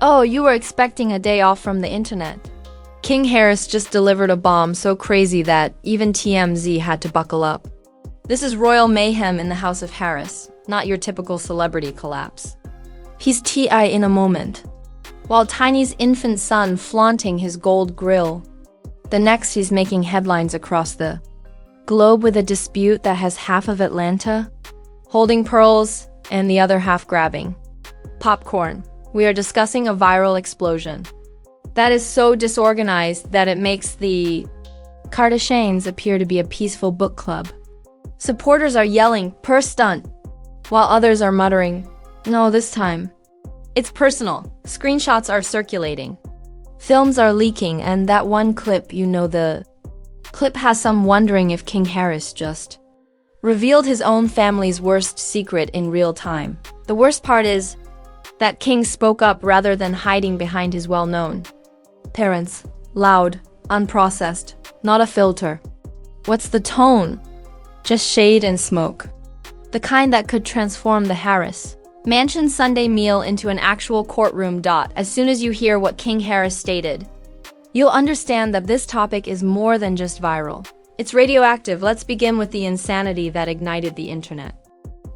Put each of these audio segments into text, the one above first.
Oh, you were expecting a day off from the internet. King Harris just delivered a bomb so crazy that even TMZ had to buckle up. This is royal mayhem in the House of Harris, not your typical celebrity collapse. He's TI in a moment, while Tiny's infant son flaunting his gold grill. The next he's making headlines across the globe with a dispute that has half of Atlanta holding pearls and the other half grabbing popcorn. We are discussing a viral explosion that is so disorganized that it makes the Kardashians appear to be a peaceful book club. Supporters are yelling, "Per stunt," while others are muttering, "No, this time." It's personal. Screenshots are circulating. Films are leaking, and that one clip, the clip has some wondering if King Harris just revealed his own family's worst secret in real time. The worst part is that King spoke up rather than hiding behind his well-known parents. Loud, unprocessed, not a filter. What's the tone? Just shade and smoke. The kind that could transform the Harris Mansion Sunday meal into an actual courtroom. As soon as you hear what King Harris stated, you'll understand that this topic is more than just viral. It's radioactive. Let's begin with the insanity that ignited the internet.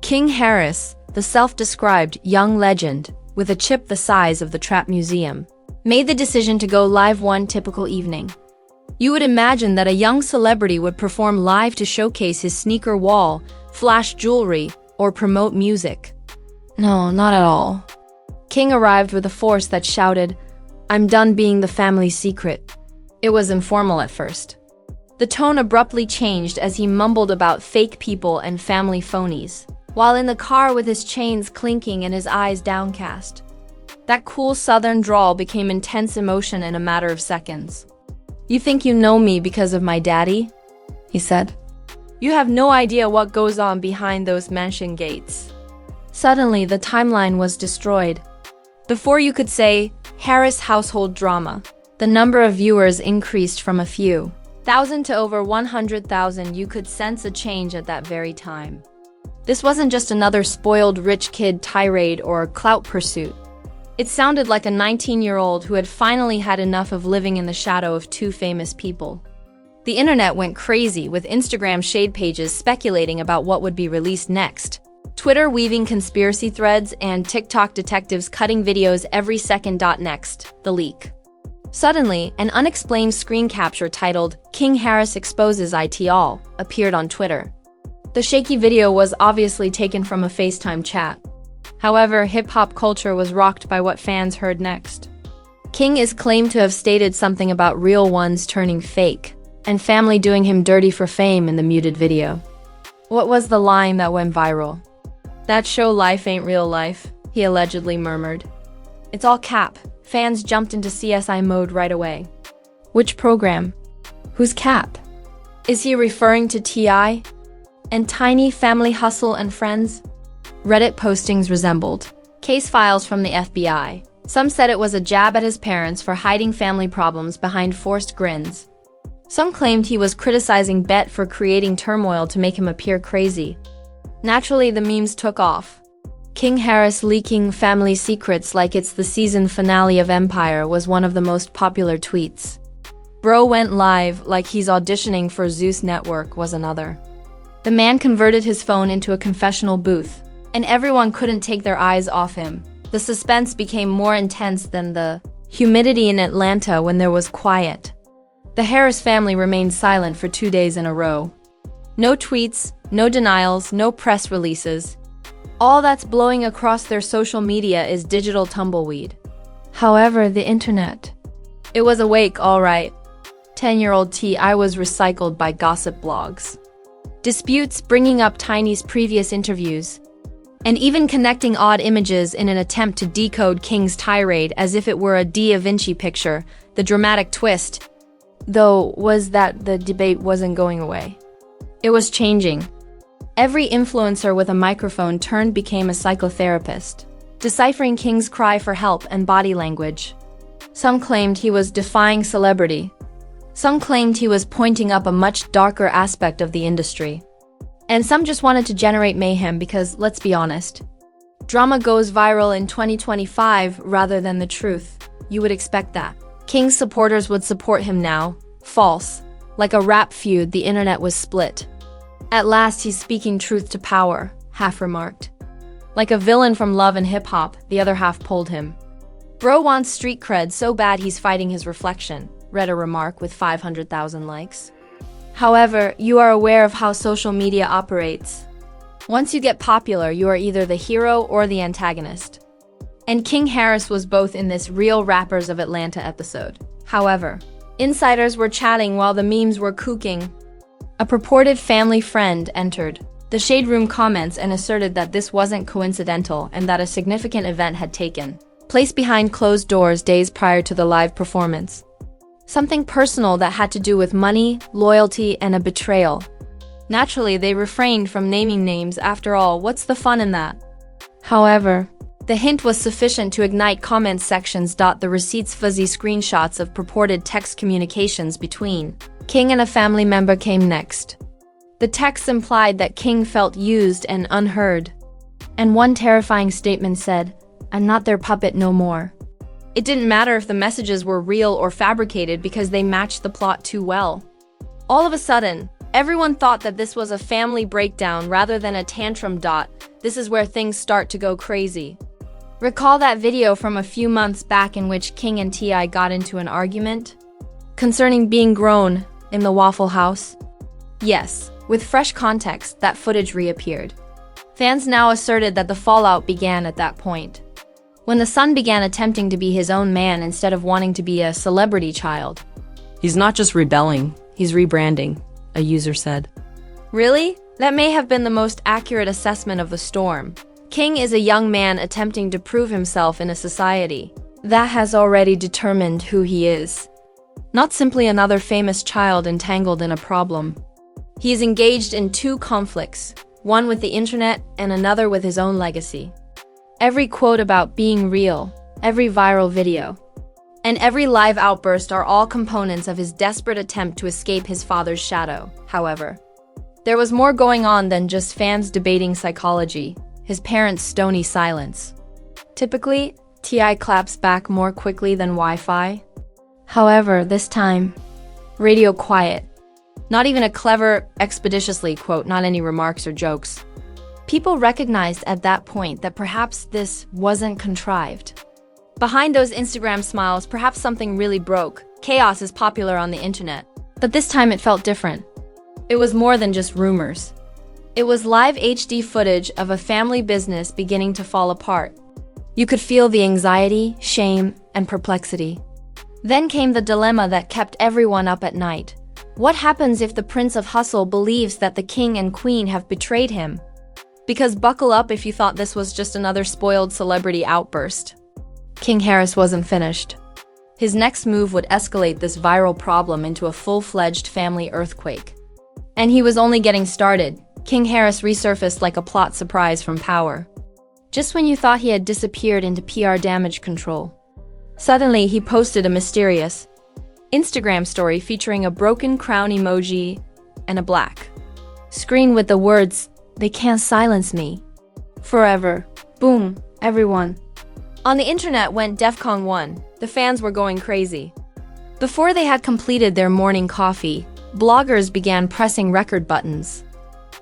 King Harris, the self-described young legend with a chip the size of the Trap Museum, made the decision to go live one typical evening. You would imagine that a young celebrity would perform live to showcase his sneaker wall, flash jewelry, or promote music. No, not at all. King arrived with a force that shouted, "I'm done being the family secret." It was informal at first. The tone abruptly changed as he mumbled about fake people and family phonies, while in the car with his chains clinking and his eyes downcast. That cool southern drawl became intense emotion in a matter of seconds. "You think you know me because of my daddy?" he said. "You have no idea what goes on behind those mansion gates." Suddenly, the timeline was destroyed. Before you could say, Harris household drama, the number of viewers increased from a few thousand to over 100,000. You could sense a change at that very time. This wasn't just another spoiled rich kid tirade or clout pursuit. It sounded like a 19-year-old who had finally had enough of living in the shadow of two famous people. The internet went crazy, with Instagram shade pages speculating about what would be released next, Twitter weaving conspiracy threads, and TikTok detectives cutting videos every second. Next, the leak. Suddenly, an unexplained screen capture titled, "King Harris exposes IT all," appeared on Twitter. The shaky video was obviously taken from a FaceTime chat. However, hip-hop culture was rocked by what fans heard next. King is claimed to have stated something about real ones turning fake, and family doing him dirty for fame in the muted video. What was the line that went viral? "That show life ain't real life," he allegedly murmured. "It's all cap." Fans jumped into CSI mode right away. Which program? Who's Cap? Is he referring to TI? And Tiny, Family Hustle, and Friends? Reddit postings resembled case files from the FBI. Some said it was a jab at his parents for hiding family problems behind forced grins. Some claimed he was criticizing Bet for creating turmoil to make him appear crazy. Naturally, the memes took off. King Harris leaking family secrets like it's the season finale of Empire was one of the most popular tweets. Bro went live like he's auditioning for Zeus Network was another. The man converted his phone into a confessional booth, and everyone couldn't take their eyes off him. The suspense became more intense than the humidity in Atlanta when there was quiet. The Harris family remained silent for 2 days in a row. No tweets, no denials, no press releases. All that's blowing across their social media is digital tumbleweed. However, the internet. It was awake, all right. 10-year-old T.I. was recycled by gossip blogs. Disputes bringing up Tiny's previous interviews, and even connecting odd images in an attempt to decode King's tirade as if it were a Da Vinci picture. The dramatic twist, though, was that the debate wasn't going away. It was changing. Every influencer with a microphone became a psychotherapist, deciphering King's cry for help and body language. Some claimed he was defying celebrity. Some claimed he was pointing up a much darker aspect of the industry. And some just wanted to generate mayhem because, let's be honest, Drama goes viral in 2025 rather than the truth. You would expect that. King's supporters would support him now. False. Like a rap feud, the internet was split. At last, he's speaking truth to power, half remarked. Like a villain from Love and Hip Hop, the other half pulled him. Bro wants street cred so bad he's fighting his reflection, read a remark with 500,000 likes. However, you are aware of how social media operates. Once you get popular, you are either the hero or the antagonist. And King Harris was both in this Real Rappers of Atlanta episode. However, insiders were chatting while the memes were cooking. A purported family friend entered the Shade Room comments and asserted that this wasn't coincidental and that a significant event had taken place behind closed doors days prior to the live performance. Something personal that had to do with money, loyalty, and a betrayal. Naturally, they refrained from naming names. After all, what's the fun in that? However, the hint was sufficient to ignite comment sections. The receipts fuzzy screenshots of purported text communications between King and a family member came next. The texts implied that King felt used and unheard. And one terrifying statement said, "I'm not their puppet no more." It didn't matter if the messages were real or fabricated because they matched the plot too well. All of a sudden, everyone thought that this was a family breakdown rather than a tantrum. This is where things start to go crazy. Recall that video from a few months back in which King and T.I. got into an argument concerning being grown in the Waffle House? Yes, with fresh context, that footage reappeared. Fans now asserted that the fallout began at that point, when the son began attempting to be his own man instead of wanting to be a celebrity child. He's not just rebelling, he's rebranding, a user said. Really? That may have been the most accurate assessment of the storm. King is a young man attempting to prove himself in a society that has already determined who he is. Not simply another famous child entangled in a problem. He is engaged in two conflicts, one with the internet and another with his own legacy. Every quote about being real, every viral video, and every live outburst are all components of his desperate attempt to escape his father's shadow. However, there was more going on than just fans debating psychology, his parents' stony silence. Typically, T.I. claps back more quickly than Wi-Fi. However, this time, radio quiet. Not even a clever, expeditiously quote, not any remarks or jokes. People recognized at that point that perhaps this wasn't contrived. Behind those Instagram smiles, perhaps something really broke. Chaos is popular on the internet. But this time it felt different. It was more than just rumors. It was live HD footage of a family business beginning to fall apart. You could feel the anxiety, shame, and perplexity. Then came the dilemma that kept everyone up at night. What happens if the Prince of Hustle believes that the King and Queen have betrayed him? Because buckle up if you thought this was just another spoiled celebrity outburst. King Harris wasn't finished. His next move would escalate this viral problem into a full-fledged family earthquake. And he was only getting started. King Harris resurfaced like a plot surprise from Power. Just when you thought he had disappeared into PR damage control. Suddenly, he posted a mysterious Instagram story featuring a broken crown emoji and a black screen with the words, "They can't silence me forever." Boom, everyone on the internet went DEFCON 1. The fans were going crazy. Before they had completed their morning coffee, bloggers began pressing record buttons.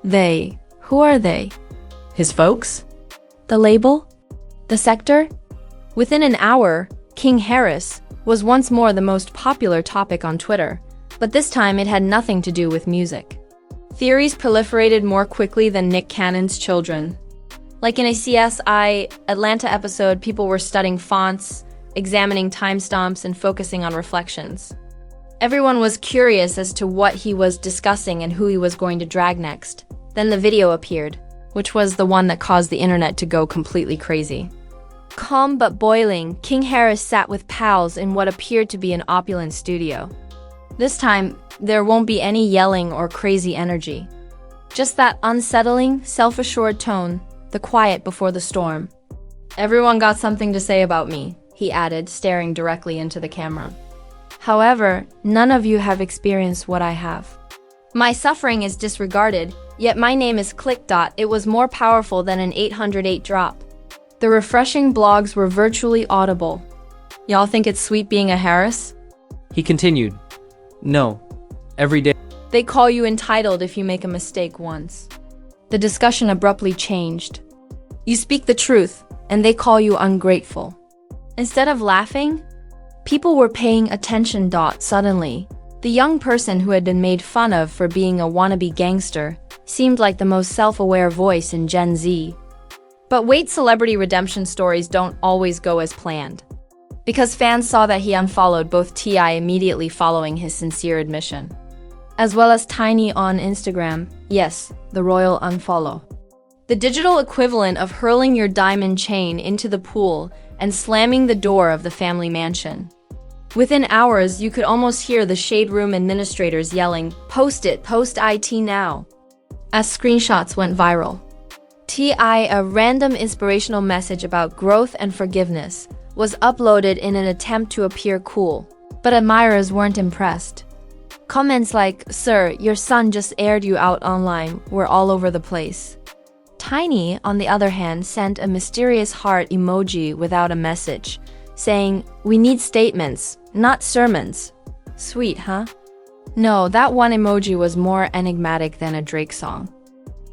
They? Who are they? His folks? The label? The sector? Within an hour, King Harris was once more the most popular topic on Twitter, but this time it had nothing to do with music. Theories proliferated more quickly than Nick Cannon's children. Like in a CSI Atlanta episode, people were studying fonts, examining timestamps, and focusing on reflections. Everyone was curious as to what he was discussing and who he was going to drag next. Then the video appeared, which was the one that caused the internet to go completely crazy. Calm but boiling, King Harris sat with pals in what appeared to be an opulent studio. This time, there won't be any yelling or crazy energy. Just that unsettling, self-assured tone, the quiet before the storm. "Everyone got something to say about me," he added, staring directly into the camera. "However, none of you have experienced what I have. My suffering is disregarded, yet my name is click. It was more powerful than an 808 drop. The refreshing blogs were virtually audible. Y'all think it's sweet being a Harris? He continued, "No. Every day." They call you entitled if you make a mistake once. The discussion abruptly changed. You speak the truth, and they call you ungrateful. Instead of laughing, people were paying attention. Suddenly, the young person who had been made fun of for being a wannabe gangster seemed like the most self-aware voice in Gen Z. But wait, celebrity redemption stories don't always go as planned. Because fans saw that he unfollowed both T.I. immediately following his sincere admission, as well as Tiny on Instagram. Yes, the royal unfollow. The digital equivalent of hurling your diamond chain into the pool and slamming the door of the family mansion. Within hours, you could almost hear the Shade Room administrators yelling, "Post it, post IT now," as screenshots went viral. T.I., a random inspirational message about growth and forgiveness, was uploaded in an attempt to appear cool, but admirers weren't impressed. Comments like, "Sir, your son just aired you out online," were all over the place. Tiny, on the other hand, sent a mysterious heart emoji without a message, saying, "We need statements, not sermons." Sweet, huh? No, that one emoji was more enigmatic than a Drake song.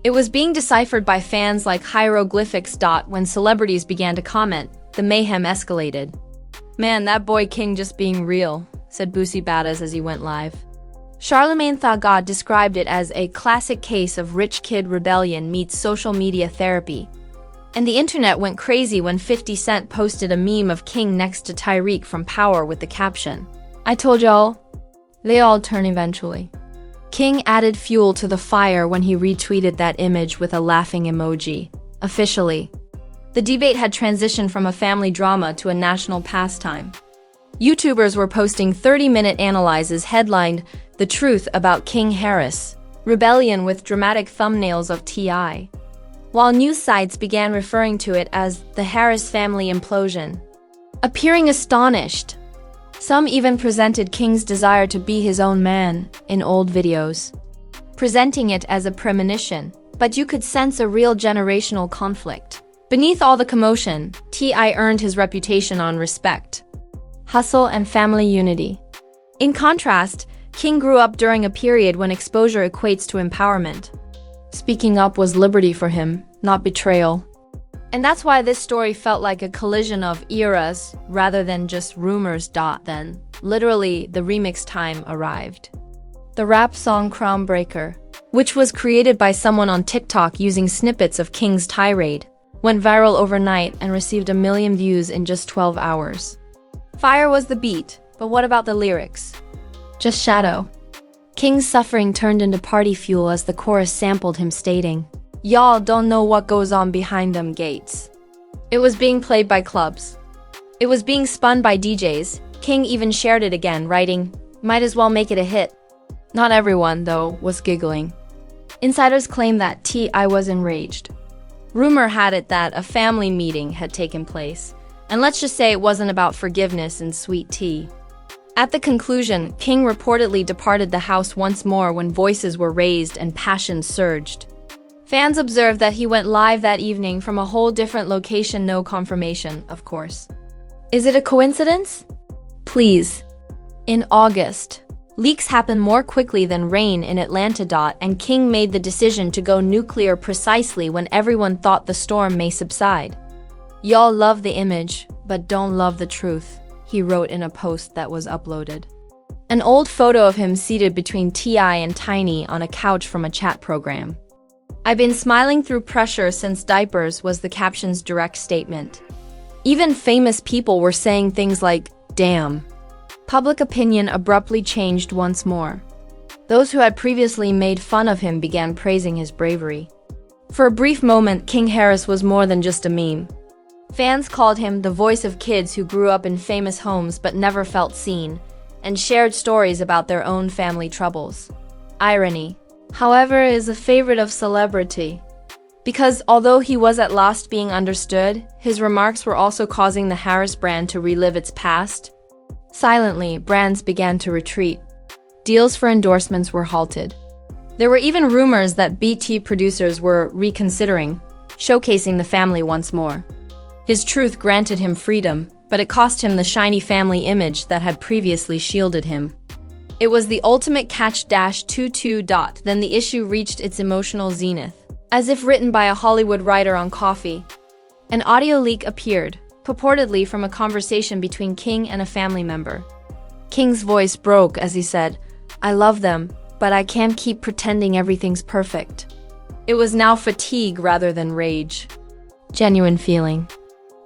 It was being deciphered by fans like hieroglyphics. When celebrities began to comment, the mayhem escalated. "Man, that boy King just being real," said Boosie Badazz as he went live. Charlemagne Tha God described it as a classic case of rich kid rebellion meets social media therapy. And the internet went crazy when 50 Cent posted a meme of King next to Tyreek from Power with the caption, "I told y'all." They all turn eventually. King added fuel to the fire when he retweeted that image with a laughing emoji. Officially, the debate had transitioned from a family drama to a national pastime. YouTubers were posting 30-minute analyses headlined, "The Truth About King Harris, Rebellion with dramatic thumbnails of T.I., while news sites began referring to it as the Harris family implosion. Appearing astonished, some even presented King's desire to be his own man in old videos, presenting it as a premonition, but you could sense a real generational conflict. Beneath all the commotion, T.I. earned his reputation on respect, hustle, and family unity. In contrast, King grew up during a period when exposure equates to empowerment. Speaking up was liberty for him, not betrayal. And that's why this story felt like a collision of eras rather than just rumors. Then, literally, the remix time arrived. The rap song Crown Breaker, which was created by someone on TikTok using snippets of King's tirade, went viral overnight and received 1 million views in just 12 hours. Fire was the beat, but what about the lyrics? Just shadow. King's suffering turned into party fuel as the chorus sampled him stating, "Y'all don't know what goes on behind them gates." It was being played by clubs. It was being spun by DJs. King even shared it again, writing, "Might as well make it a hit." Not everyone, though, was giggling. Insiders claim that T.I. was enraged. Rumor had it that a family meeting had taken place, and let's just say it wasn't about forgiveness and sweet tea. At the conclusion, King reportedly departed the house once more when voices were raised and passion surged. Fans observed that he went live that evening from a whole different location, no confirmation, of course. Is it a coincidence? Please. In August, leaks happened more quickly than rain in Atlanta. And King made the decision to go nuclear precisely when everyone thought the storm may subside. "Y'all love the image, but don't love the truth," he wrote in a post that was uploaded. An old photo of him seated between T.I. and Tiny on a couch from a chat program. "I've been smiling through pressure since diapers," was the caption's direct statement. Even famous people were saying things like, "Damn." Public opinion abruptly changed once more. Those who had previously made fun of him began praising his bravery. For a brief moment, King Harris was more than just a meme. Fans called him the voice of kids who grew up in famous homes but never felt seen, and shared stories about their own family troubles. Irony, however, is a favorite of celebrity. Because although he was at last being understood, his remarks were also causing the Harris brand to relive its past. Silently, brands began to retreat. Deals for endorsements were halted. There were even rumors that BT producers were reconsidering, showcasing the family once more. His truth granted him freedom, but it cost him the shiny family image that had previously shielded him. It was the ultimate catch-22. Then the issue reached its emotional zenith. As if written by a Hollywood writer on coffee, an audio leak appeared, purportedly from a conversation between King and a family member. King's voice broke as he said, "I love them, but I can't keep pretending everything's perfect." It was now fatigue rather than rage. Genuine feeling.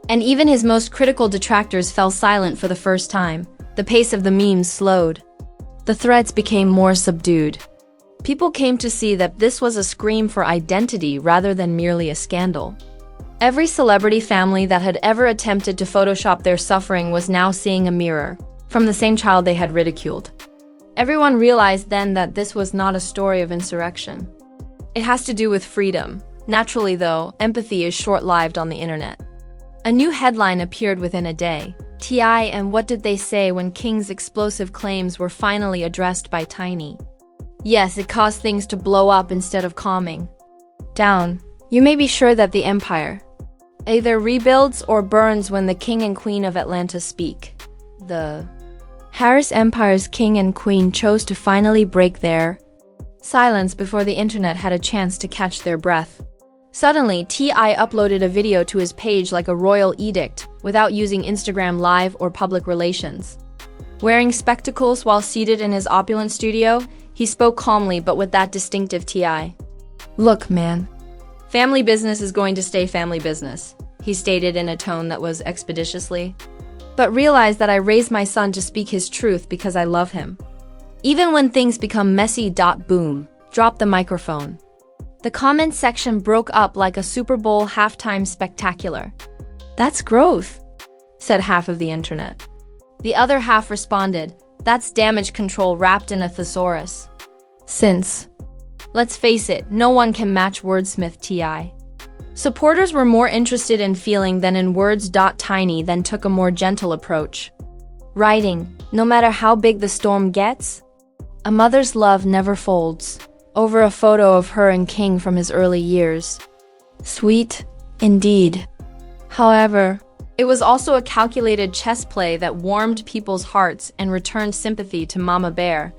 And even his most critical detractors fell silent for the first time. The pace of the memes slowed. The threats became more subdued. People came to see that this was a scream for identity rather than merely a scandal. Every celebrity family that had ever attempted to Photoshop their suffering was now seeing a mirror from the same child they had ridiculed. Everyone realized then that this was not a story of insurrection. It has to do with freedom. Naturally, though, empathy is short-lived on the internet. A new headline appeared within a day. T.I. and what did they say when King's explosive claims were finally addressed by Tiny? Yes, it caused things to blow up instead of calming down. You may be sure that the empire either rebuilds or burns when the King and Queen of Atlanta speak. The Harris Empire's King and Queen chose to finally break their silence before the internet had a chance to catch their breath. Suddenly, T.I. uploaded a video to his page like a royal edict, without using Instagram Live or public relations. Wearing spectacles while seated in his opulent studio, he spoke calmly but with that distinctive T.I. "Look, man. Family business is going to stay family business," he stated in a tone that was expeditiously. "But realize that I raised my son to speak his truth because I love him. Even when things become messy. Boom. Drop the microphone." The comment section broke up like a Super Bowl halftime spectacular. "That's growth," said half of the internet. The other half responded, "That's damage control wrapped in a thesaurus." Since, let's face it, no one can match wordsmith T.I. Supporters were more interested in feeling than in words. Tiny then took a more gentle approach, writing, "No matter how big the storm gets, a mother's love never folds," over a photo of her and King from his early years. Sweet, indeed. However, it was also a calculated chess play that warmed people's hearts and returned sympathy to Mama Bear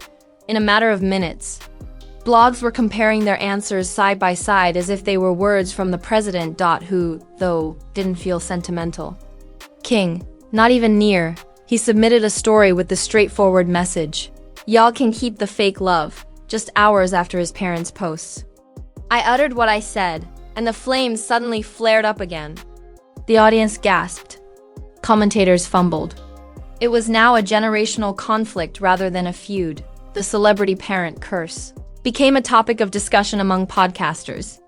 in a matter of minutes. Blogs were comparing their answers side by side as if they were words from the president. Who, though, didn't feel sentimental. King, not even near. He submitted a story with the straightforward message, "Y'all can keep the fake love," just hours after his parents' posts. I uttered what I said, and the flames suddenly flared up again. The audience gasped. Commentators fumbled. It was now a generational conflict rather than a feud. The celebrity parent curse became a topic of discussion among podcasters,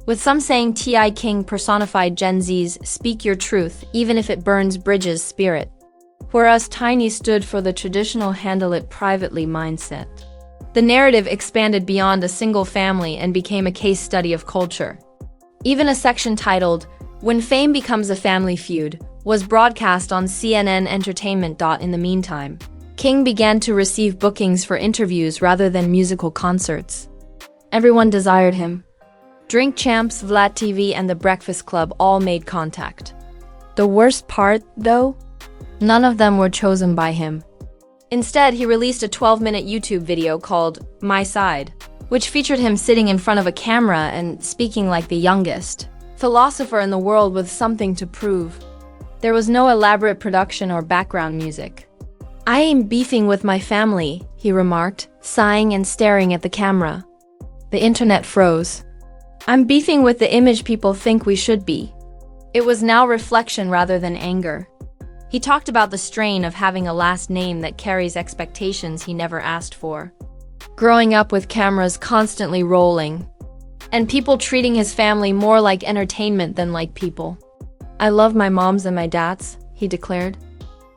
with some saying T.I. King personified Gen Z's "speak your truth, even if it burns bridges" spirit, whereas Tiny stood for the traditional handle it privately mindset. The narrative expanded beyond a single family and became a case study of culture. Even a section titled, "When Fame Becomes a Family Feud," was broadcast on CNN Entertainment. In the meantime, King began to receive bookings for interviews rather than musical concerts. Everyone desired him. Drink Champs, Vlad TV, and The Breakfast Club all made contact. The worst part, though? None of them were chosen by him. Instead, he released a 12-minute YouTube video called My Side, which featured him sitting in front of a camera and speaking like the youngest philosopher in the world with something to prove. There was no elaborate production or background music. "I ain't beefing with my family," he remarked, sighing and staring at the camera. The internet froze. "I'm beefing with the image people think we should be." It was now reflection rather than anger. He talked about the strain of having a last name that carries expectations he never asked for. Growing up with cameras constantly rolling, and people treating his family more like entertainment than like people. "I love my moms and my dads," he declared.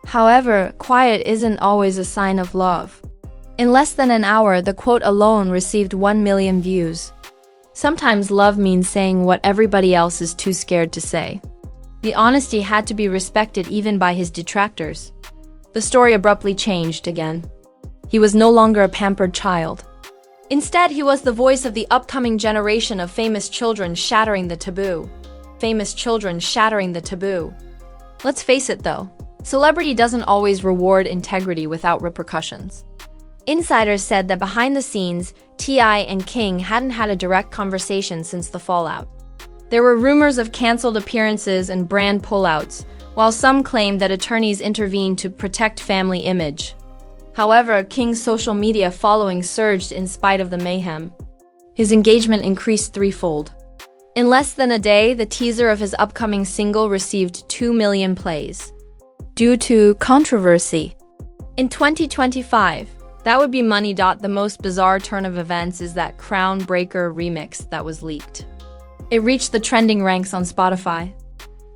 However, quiet isn't always a sign of love. In less than an hour, the quote alone received 1 million views. Sometimes love means saying what everybody else is too scared to say. The honesty had to be respected even by his detractors. The story abruptly changed again. He was no longer a pampered child. Instead, he was the voice of the upcoming generation of famous children shattering the taboo. famous children shattering the taboo. Let's face it though, celebrity doesn't always reward integrity without repercussions. Insiders said that behind the scenes, T.I. and King hadn't had a direct conversation since the fallout. There were rumors of canceled appearances and brand pullouts, while some claimed that attorneys intervened to protect family image. However, King's social media following surged in spite of the mayhem. His engagement increased threefold. In less than a day, the teaser of his upcoming single received 2 million plays. Due to controversy. In 2025, that would be money. The most bizarre turn of events is that Crown Breaker remix that was leaked. It reached the trending ranks on Spotify.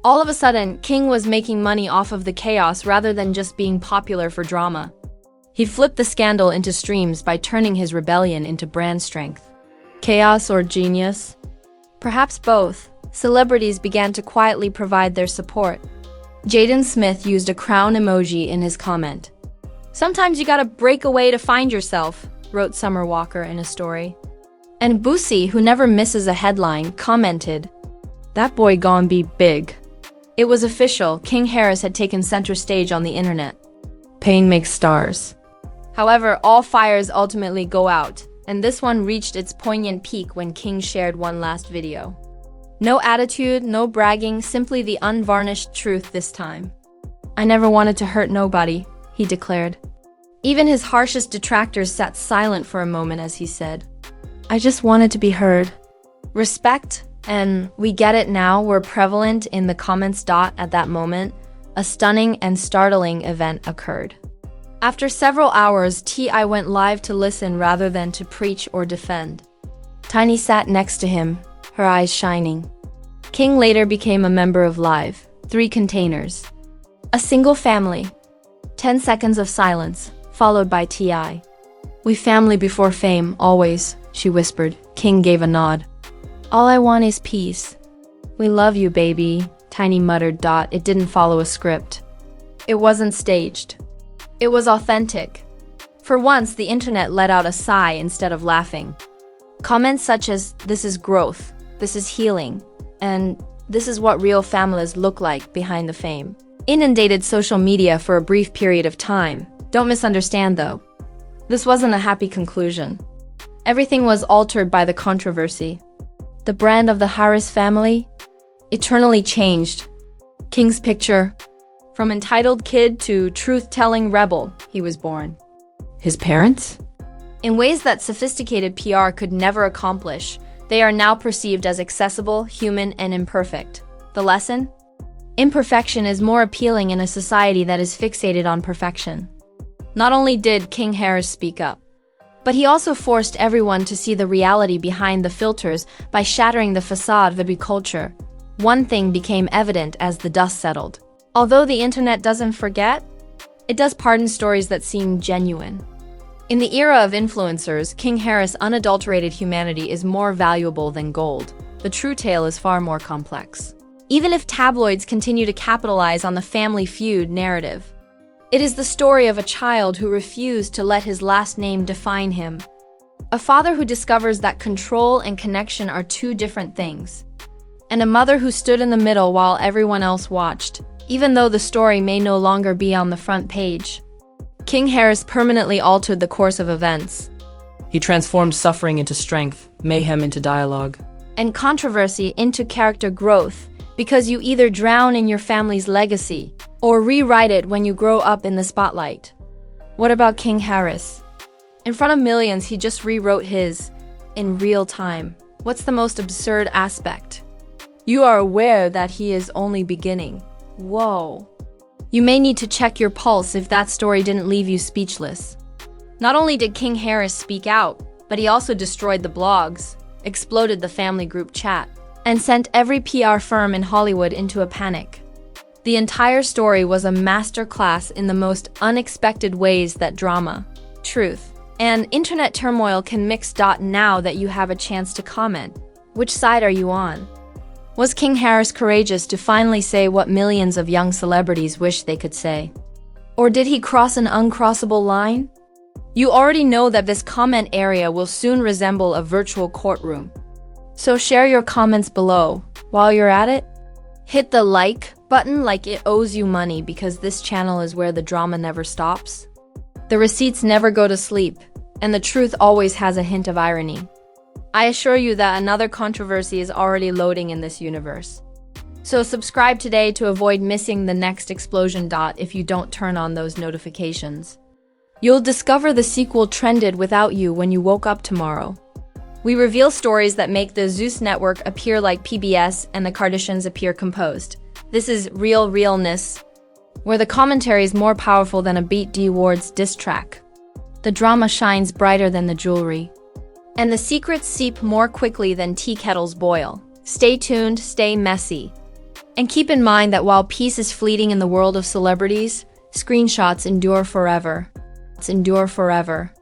All of a sudden, King was making money off of the chaos rather than just being popular for drama. He flipped the scandal into streams by turning his rebellion into brand strength. Chaos or genius? Perhaps both. Celebrities began to quietly provide their support. Jaden Smith used a crown emoji in his comment. "Sometimes you gotta break away to find yourself," wrote Summer Walker in a story. And Boosie, who never misses a headline, commented, "That boy gon' be big." It was official, King Harris had taken center stage on the internet. Pain makes stars. However, all fires ultimately go out, and this one reached its poignant peak when King shared one last video. No attitude, no bragging, simply the unvarnished truth this time. "I never wanted to hurt nobody," he declared. Even his harshest detractors sat silent for a moment as he said, "I just wanted to be heard." Respect and "we get it now" were prevalent in the comments. At that moment, a stunning and startling event occurred. After several hours, T.I. went live to listen rather than to preach or defend. Tiny sat next to him, her eyes shining. King later became a member of Live, 3 containers. A single family. 10 seconds of silence, followed by T.I. "We family before fame, always," she whispered. King gave a nod. "All I want is peace." "We love you, baby," Tiny muttered. It didn't follow a script. It wasn't staged. It was authentic. For once, the internet let out a sigh instead of laughing. Comments such as, "This is growth," "This is healing," and "This is what real families look like behind the fame," inundated social media for a brief period of time. Don't misunderstand though. This wasn't a happy conclusion. Everything was altered by the controversy. The brand of the Harris family eternally changed. King's picture. From entitled kid to truth-telling rebel, he was born. His parents? In ways that sophisticated PR could never accomplish, they are now perceived as accessible, human, and imperfect. The lesson? Imperfection is more appealing in a society that is fixated on perfection. Not only did King Harris speak up, but he also forced everyone to see the reality behind the filters by shattering the facade of culture. One thing became evident as the dust settled. Although the internet doesn't forget, it does pardon stories that seem genuine. In the era of influencers, King Harris' unadulterated humanity is more valuable than gold. The true tale is far more complex. Even if tabloids continue to capitalize on the family feud narrative, it is the story of a child who refused to let his last name define him. A father who discovers that control and connection are 2 different things. And a mother who stood in the middle while everyone else watched, even though the story may no longer be on the front page. King Harris permanently altered the course of events. He transformed suffering into strength, mayhem into dialogue, and controversy into character growth, because you either drown in your family's legacy or rewrite it when you grow up in the spotlight. What about King Harris? In front of millions, he just rewrote his in real time. What's the most absurd aspect? You are aware that he is only beginning. Whoa. You may need to check your pulse if that story didn't leave you speechless. Not only did King Harris speak out, but he also destroyed the blogs, exploded the family group chat, and sent every PR firm in Hollywood into a panic. The entire story was a masterclass in the most unexpected ways that drama, truth, and internet turmoil can mix. Now that you have a chance to comment, which side are you on? Was King Harris courageous to finally say what millions of young celebrities wish they could say? Or did he cross an uncrossable line? You already know that this comment area will soon resemble a virtual courtroom. So share your comments below. While you're at it, hit the like button like it owes you money because this channel is where the drama never stops. The receipts never go to sleep, and the truth always has a hint of irony. I assure you that another controversy is already loading in this universe. So subscribe today to avoid missing the next explosion. If you don't turn on those notifications, you'll discover the sequel trended without you when you woke up tomorrow. We reveal stories that make the Zeus network appear like PBS and the Kardashians appear composed. This is real realness, where the commentary is more powerful than a Beat D Ward's diss track. The drama shines brighter than the jewelry, and the secrets seep more quickly than tea kettles boil. Stay tuned, stay messy. And keep in mind that while peace is fleeting in the world of celebrities, screenshots endure forever. Endure forever.